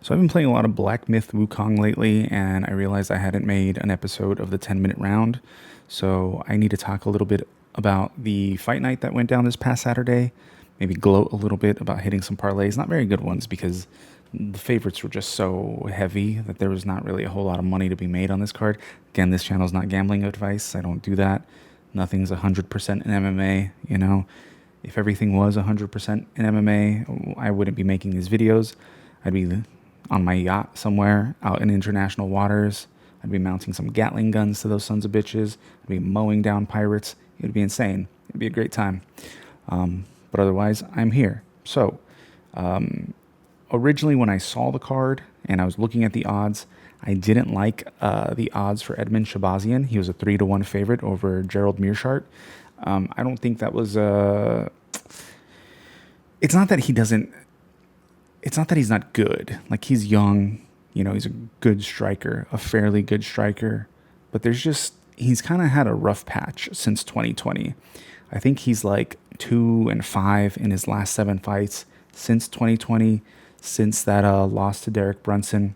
So I've been playing a lot of Black Myth Wukong lately, and I realized I hadn't made an episode of the 10-minute round. So I need to talk a little bit about the fight night that went down this past Saturday. Maybe gloat a little bit about hitting some parlays, not very good ones because the favorites were just so heavy that there was not really a whole lot of money to be made on this card. Again, this channel is not gambling advice. I don't do that. Nothing's 100% in MMA, you know. If everything was 100% in MMA, I wouldn't be making these videos. I'd be on my yacht somewhere out in international waters. I'd be mounting some Gatling guns to those sons of bitches. I'd be mowing down pirates. It would be insane. It'd be a great time. But otherwise, I'm here. So, originally, when I saw the card and I was looking at the odds, I didn't like the odds for Edmund Shabazian. He was a 3-1 favorite over Gerald Mearshart. I don't think that was. It's not that he doesn't. It's not that he's not good. Like, he's young, he's a good striker, a fairly good striker. But he's kind of had a rough patch since 2020. I think he's like 2-5 in his last 7 fights since 2020, since that loss to Derek Brunson.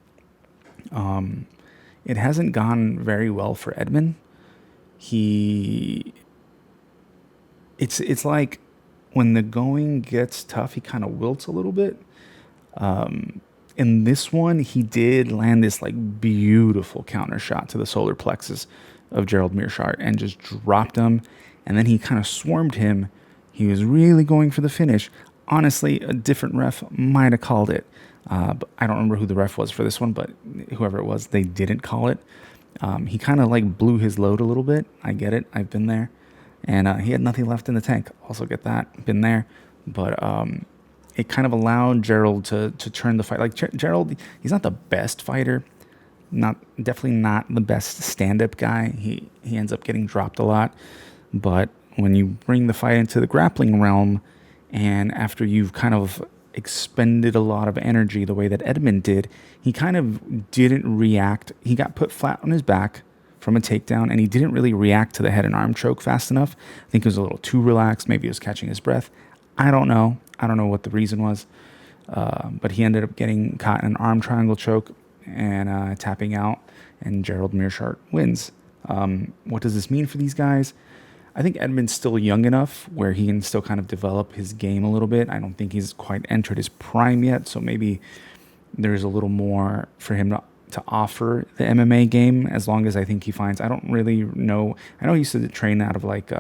It hasn't gone very well for Edmund. It's like when the going gets tough, he kind of wilts a little bit. In this one, he did land this like beautiful counter shot to the solar plexus of Gerald Mearshart and just dropped him. And then he kind of swarmed him. He was really going for the finish. Honestly, a different ref might have called it. But I don't remember who the ref was for this one, but whoever it was, they didn't call it. He kind of like blew his load a little bit. I get it. I've been there. And he had nothing left in the tank. Also get that. Been there. But it kind of allowed Gerald to turn the fight. Like, Gerald, he's not the best fighter. Definitely not the best stand-up guy. He ends up getting dropped a lot. But when you bring the fight into the grappling realm, and after you've kind of expended a lot of energy the way that Edmund did, he kind of didn't react. He got put flat on his back from a takedown, and he didn't really react to the head and arm choke fast enough. I think he was a little too relaxed. Maybe he was catching his breath. I don't know what the reason was, but he ended up getting caught in an arm triangle choke and tapping out, and Gerald Mearshart wins. What does this mean for these guys? I think Edmund's still young enough where he can still kind of develop his game a little bit. I don't think he's quite entered his prime yet, so maybe there's a little more for him to offer the MMA game, as long as I think he finds. I don't really know. I know he used to train out of like,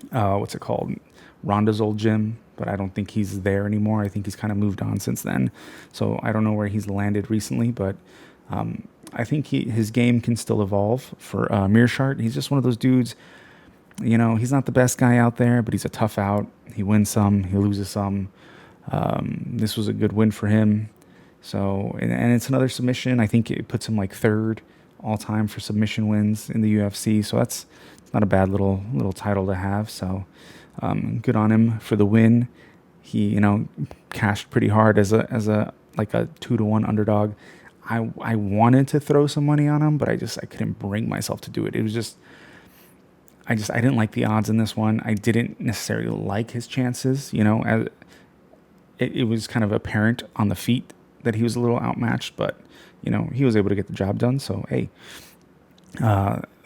what's it called? Ronda's old gym, but I don't think he's there anymore. I think he's kind of moved on since then. So I don't know where he's landed recently, but I think his game can still evolve for Mearshart. He's just one of those dudes. He's not the best guy out there, but he's a tough out. He wins some, he loses some. This was a good win for him. So, and it's another submission. I think it puts him like 3rd all time for submission wins in the UFC. So it's not a bad little title to have. So, good on him for the win. He, cashed pretty hard as a like a 2-1 underdog. I wanted to throw some money on him, but I couldn't bring myself to do it. It was just, I didn't like the odds in this one. I didn't necessarily like his chances. It was kind of apparent on the feet that he was a little outmatched, but he was able to get the job done. So hey,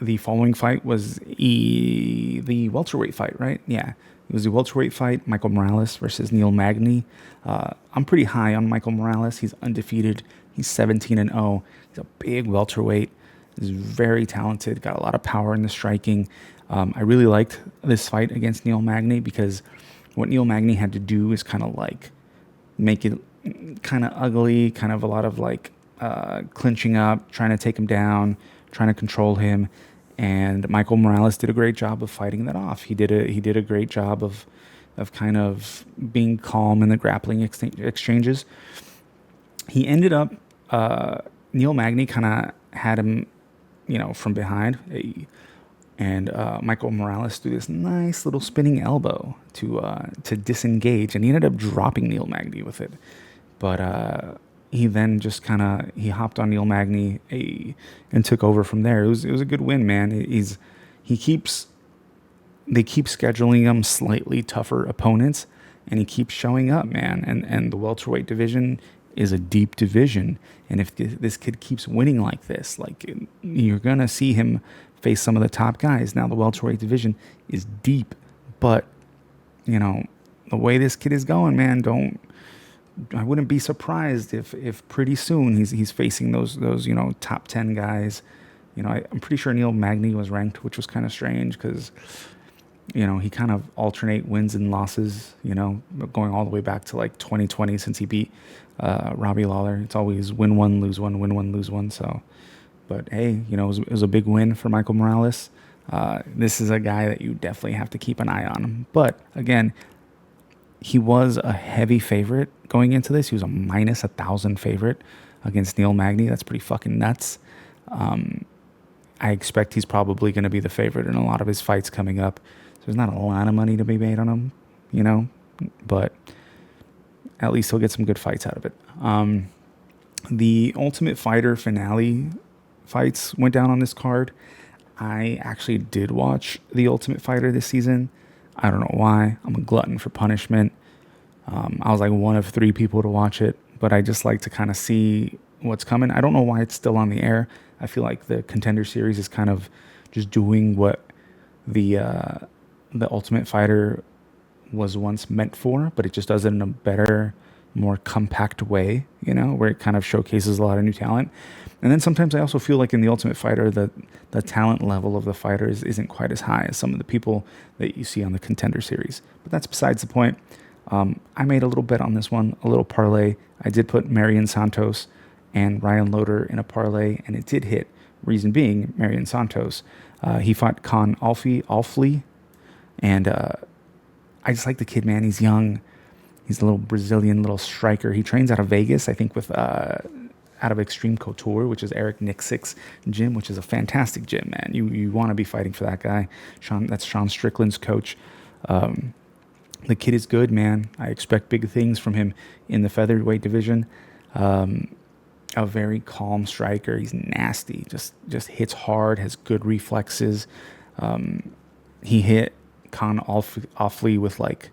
the following fight was the welterweight fight, right? Yeah, it was the welterweight fight. Michael Morales versus Neil Magny. I'm pretty high on Michael Morales. He's undefeated. He's 17-0. He's a big welterweight. He's very talented. Got a lot of power in the striking. I really liked this fight against Neil Magny because what Neil Magny had to do is kind of like make it kind of ugly, kind of a lot of like clinching up, trying to take him down, trying to control him. And Michael Morales did a great job of fighting that off. He did a great job of kind of being calm in the grappling exchanges. He ended up, Neil Magny kind of had him, from behind. And Michael Morales threw this nice little spinning elbow to disengage, and he ended up dropping Neil Magny with it. But he then just he hopped on Neil Magny and took over from there. It was a good win, man. They keep scheduling him slightly tougher opponents, and he keeps showing up, man. And the welterweight division is a deep division. And if this kid keeps winning like this, like, you're going to see him face some of the top guys. Now, the welterweight division is deep, but, you know, the way this kid is going, man, I wouldn't be surprised if pretty soon he's facing those, you know, top 10 guys. You know, I'm pretty sure Neil Magny was ranked, which was kind of strange because, you know, he kind of alternate wins and losses, you know, going all the way back to like 2020 since he beat Robbie Lawler. It's always win one, lose one, win one, lose one. So, but hey, you know, it was a big win for Michael Morales. This is a guy that you definitely have to keep an eye on. But again, he was a heavy favorite going into this. He was a minus 1,000 favorite against Neil Magny. That's pretty fucking nuts. I expect he's probably going to be the favorite in a lot of his fights coming up. So there's not a lot of money to be made on him, you know, but at least he'll get some good fights out of it. The Ultimate Fighter finale fights went down on this card. I actually did watch The Ultimate Fighter this season. I don't know why. I'm a glutton for punishment. I was like one of 3 people to watch it, but I just like to kind of see what's coming. I don't know why it's still on the air. I feel like the Contender Series is kind of just doing what the Ultimate Fighter was once meant for, but it just does it in a better, more compact way, you know, where it kind of showcases a lot of new talent. And then sometimes I also feel like in the Ultimate Fighter, the talent level of the fighters isn't quite as high as some of the people that you see on the Contender Series. But that's besides the point. I made a little bet on this one, a little parlay. I did put Marion Santos and Ryan Loder in a parlay, and it did hit. Reason being, Marion Santos, he fought Con Alfley, and I just like the kid, man. He's young. He's a little Brazilian little striker. He trains out of Vegas, I think, with out of Extreme Couture, which is Eric Nixick's gym, which is a fantastic gym, man. You want to be fighting for that guy. That's Sean Strickland's coach. The kid is good, man. I expect big things from him in the featherweight division. A very calm striker. He's nasty. Just hits hard. Has good reflexes. He hit Con Offley with like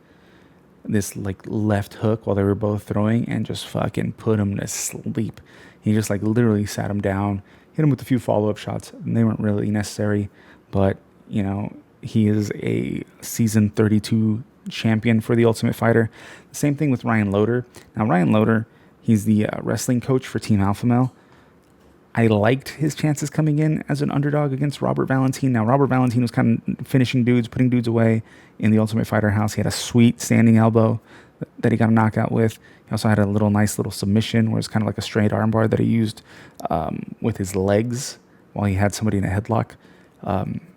this like left hook while they were both throwing, and just fucking put him to sleep. He just like literally sat him down, hit him with a few follow-up shots, and they weren't really necessary. But you know, he is a season 32 champion for the Ultimate Fighter. The same thing with Ryan Loder. Now Ryan Loder, he's the wrestling coach for Team Alpha Male. I liked his chances coming in as an underdog against Robert Valentin. Now, Robert Valentin was kind of finishing dudes, putting dudes away in the Ultimate Fighter house. He had a sweet standing elbow that he got a knockout with. He also had a nice little submission where it's kind of like a straight armbar that he used with his legs while he had somebody in a headlock.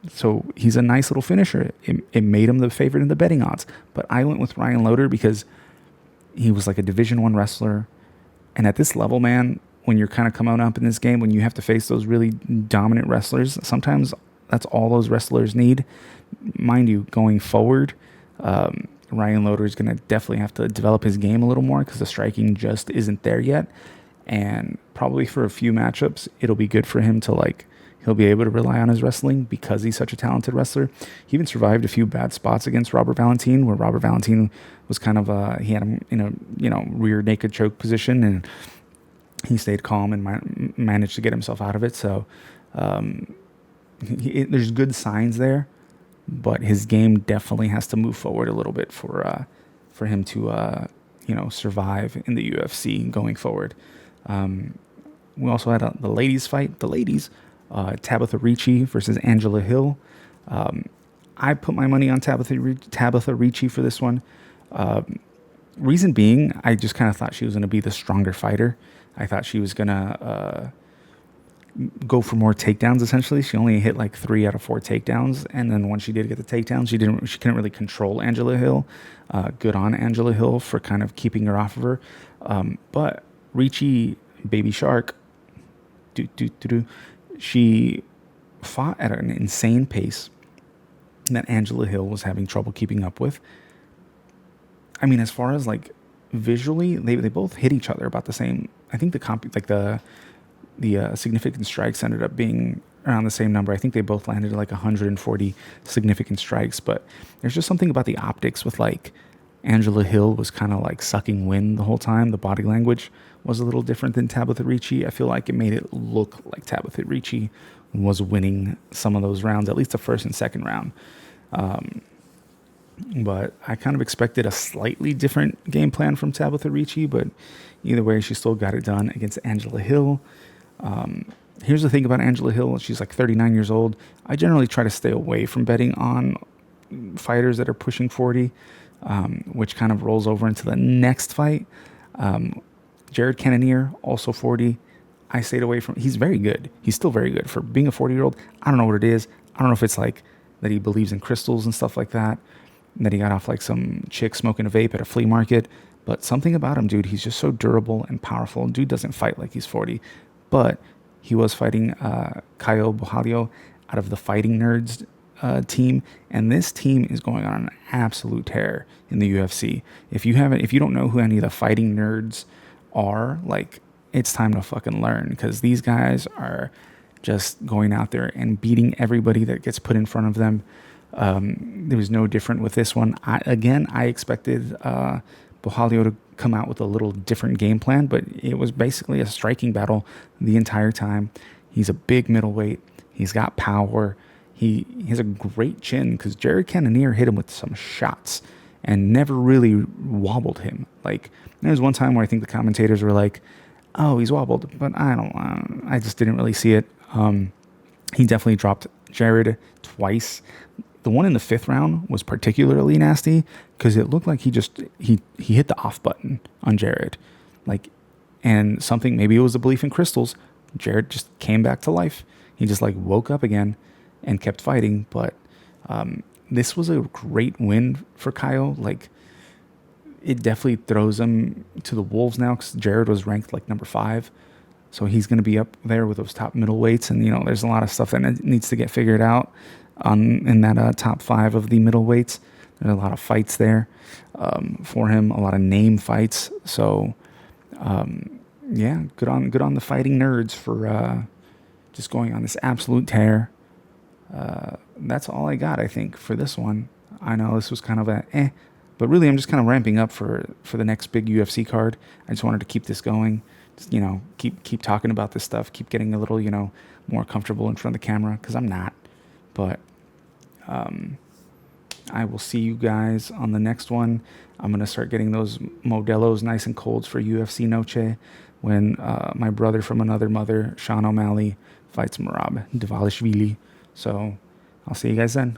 So he's a nice little finisher. It made him the favorite in the betting odds. But I went with Ryan Loder because he was like a Division I wrestler. And at this level, man, when you're kind of coming up in this game, when you have to face those really dominant wrestlers, sometimes that's all those wrestlers need. Mind you, going forward, Ryan Loder is going to definitely have to develop his game a little more because the striking just isn't there yet. And probably for a few matchups, it'll be good for him to he'll be able to rely on his wrestling because he's such a talented wrestler. He even survived a few bad spots against Robert Valentin, where Robert Valentin was kind of he had him in a rear naked choke position, and he stayed calm and managed to get himself out of it. So there's good signs there, but his game definitely has to move forward a little bit for him to survive in the UFC going forward. We also had the ladies fight. The ladies, Tabitha Ricci versus Angela Hill. I put my money on Tabitha Ricci for this one. Reason being, I just kind of thought she was going to be the stronger fighter. I thought she was going to go for more takedowns, essentially. She only hit like 3 out of 4 takedowns. And then when she did get the takedowns, she couldn't really control Angela Hill. Good on Angela Hill for kind of keeping her off of her. But Ricci, Baby Shark, she fought at an insane pace that Angela Hill was having trouble keeping up with. I mean, as far as like visually, they both hit each other about the same. I think the significant strikes ended up being around the same number. I think they both landed at like 140 significant strikes, but there's just something about the optics with like Angela Hill was kind of like sucking wind the whole time. The body language was a little different than Tabitha Ricci. I feel like it made it look like Tabitha Ricci was winning some of those rounds, at least the first and second round. Um, but I kind of expected a slightly different game plan from Tabitha Ricci, but either way, she still got it done against Angela Hill. Um, Here's the thing about Angela Hill. She's like 39 years old. I generally try to stay away from betting on fighters that are pushing 40, which kind of rolls over into the next fight. Um, Jared Cannonier, also 40. I stayed away from. He's very good. He's still very good for being a 40-year-old. I don't know what it is. I don't know if it's like that he believes in crystals and stuff like that. And that he got off like some chick smoking a vape at a flea market. But something about him, dude, he's just so durable and powerful. Dude doesn't fight like he's 40. But he was fighting Caio Borralho out of the Fighting Nerds team, and this team is going on an absolute tear in the UFC. If you don't know who any of the Fighting Nerds are, like, it's time to fucking learn, because these guys are just going out there and beating everybody that gets put in front of them. There was no different with this one. I expected Borralho to come out with a little different game plan, but it was basically a striking battle the entire time. He's a big middleweight. He's got power. He has a great chin, because Jared Cannonier hit him with some shots and never really wobbled him. Like, there was one time where I think the commentators were like, "Oh, he's wobbled," but I just didn't really see it. He definitely dropped Jared twice. The one in the fifth round was particularly nasty, because it looked like he hit the off button on Jared, like, and something, maybe it was a belief in crystals. Jared just came back to life. He just like woke up again and kept fighting. But this was a great win for Caio. Like, it definitely throws him to the wolves now, because Jared was ranked like number 5. So he's going to be up there with those top middleweights. And, there's a lot of stuff that needs to get figured out in that top 5 of the middleweights. There's a lot of fights there for him, a lot of name fights. So, yeah, good on the Fighting Nerds for just going on this absolute tear. That's all I got, I think, for this one. I know this was kind of but really I'm just kind of ramping up for the next big UFC card. I just wanted to keep this going. Just, keep talking about this stuff, keep getting a little, more comfortable in front of the camera, because I'm not. But I will see you guys on the next one. I'm going to start getting those Modelos nice and colds for UFC Noche when my brother from another mother, Sean O'Malley, fights Merab Dvalishvili. So I'll see you guys then.